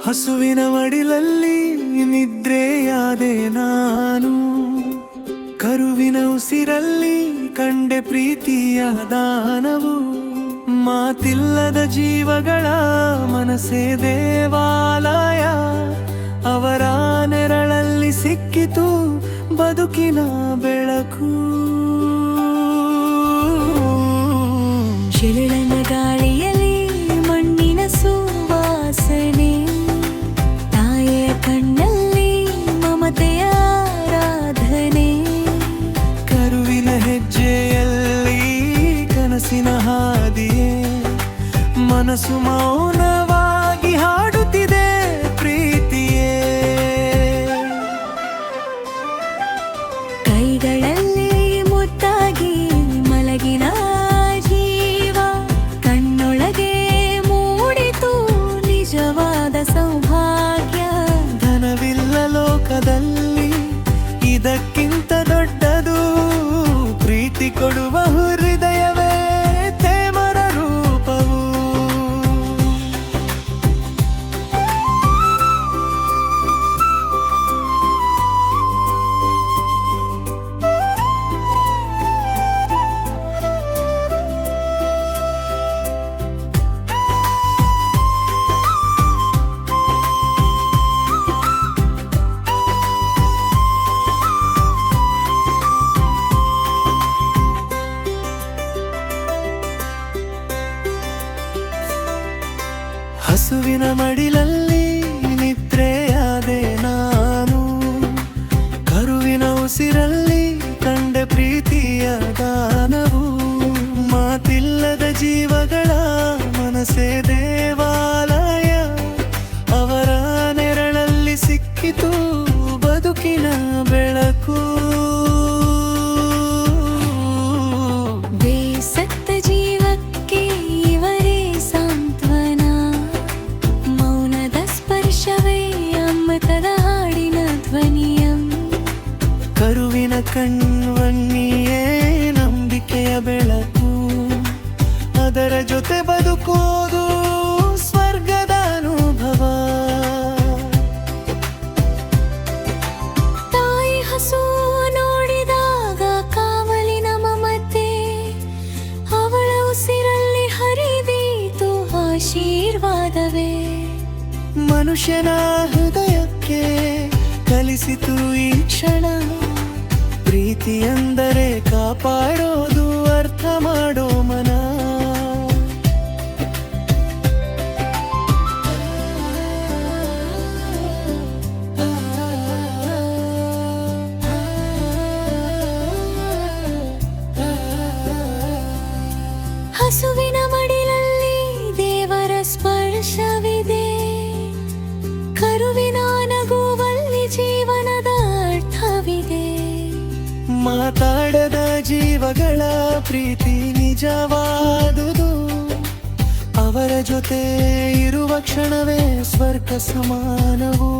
ಹಸುವಿನ ಮಡಿಲಲ್ಲಿ ನಿದ್ರೆಯಾದೆ ನಾನು, ಕರುವಿನ ಉಸಿರಲ್ಲಿ ಕಂಡೆ ಪ್ರೀತಿಯ ದಾನವು. ಮಾತಿಲ್ಲದ ಜೀವಗಳ ಮನಸ್ಸೇ ದೇವಾಲಯ, ಅವರ ನೆರಳಲ್ಲಿ ಸಿಕ್ಕಿತು ಬದುಕಿನ ಬೆಳಕು. ಶಿರಳನ ಗಾಳಿಯಲ್ಲಿ ಮಣ್ಣಿನ ಸುವಾಸನೆ, ತಾಯಿಯ ಕಣ್ಣಲ್ಲಿ ಮಮತೆಯ ಆರಾಧನೆ. ಕರುವಿನ ಹೆಜ್ಜೆಯಲ್ಲಿ ಕನಸಿನ ಹಾದಿಯೇ, ಮನಸ್ಸು ಮೌನವಾಗಿ ಹಾಡುತ್ತಿದೆ ಪ್ರೀತಿಯೇ. ಕೈಗಳಲ್ಲಿ ಮುತ್ತಾಗಿ ಮಲಗಿನ ಜೀವ, ಕಣ್ಣೊಳಗೆ ಮೂಡಿತು ನಿಜವಾದ ಸೌಭಾಗ್ಯ. ಧನವಿಲ್ಲ ಲೋಕದಲ್ಲಿ ಇದಕ್ಕಿಂತ ದೊಡ್ಡದು, ಪ್ರೀತಿ ಕೊಡುವ ಹೃದಯವೇ ದೇವರ ರೂಪವು. ಹಸುವಿನ ಮಡಿಲಲ್ಲಿ ನಿದ್ರೆಯಾದೆ ನಾನು, ಕರುವಿನ ಉಸಿರಲ್ಲಿ ಕಂಡೆ ಪ್ರೀತಿಯ ದಾನವು. ಮಾತಿಲ್ಲದ ಜೀವಗಳ ಮನಸ್ಸೇ ದೇವಾಲಯ, ಅವರ ನೆರಳಲ್ಲಿ ಸಿಕ್ಕಿತು ಬದುಕಿನ ಬೆಳಕು. ಬೇಸತ್ತ ಜೀವಕ್ಕೆ ಇವರೇ ಸಾಂತ್ವನ, ಮೌನದ ಸ್ಪರ್ಶವೇ ಅಮೃತದ ಹಾಡಿನ ಧ್ವನಿಯಂ. ಕರುವಿನ ಕಣ್ವನ್ನಿಯೇ ನಂಬಿಕೆಯ ಬೆಳಕು, ಅದರ ಜೊತೆ ಬದುಕೋದು ಸ್ವರ್ಗದ ಅನುಭವ. ತಾಯಿ ಹಸು ನೋಡಿದಾಗ ಕಾವಲಿನ ಮಮತೆ, ಅವಳ ಉಸಿರಲ್ಲಿ ಹರಿದೀತು ಆಶೀರ್ವಾದವೇ. ಮನುಷ್ಯನ ಹೃದಯಕ್ಕೆ ಕಲಿಸಿತು ಈ ಕ್ಷಣ, ಪ್ರೀತಿ ಅಂದರೆ ಕಾಪಾಡೋದು, ಅರ್ಥ ಮಾಡೋ ಮನ. ಹಸುವಿನ ಮಡಿಲಲ್ಲಿ ದೇವರ ಸ್ಪರ್ಶವಿದೆ, ಕರುವಿನ ನಗುವಲ್ಲಿ ಜೀವನದ ಅರ್ಥವಿದೆ. ಮಾತಾಡದ ಜೀವಗಳ ಪ್ರೀತಿ ನಿಜವಾದುದು, ಅವರ ಜೊತೆ ಇರುವ ಕ್ಷಣವೇ ಸ್ವರ್ಗ ಸಮಾನವು.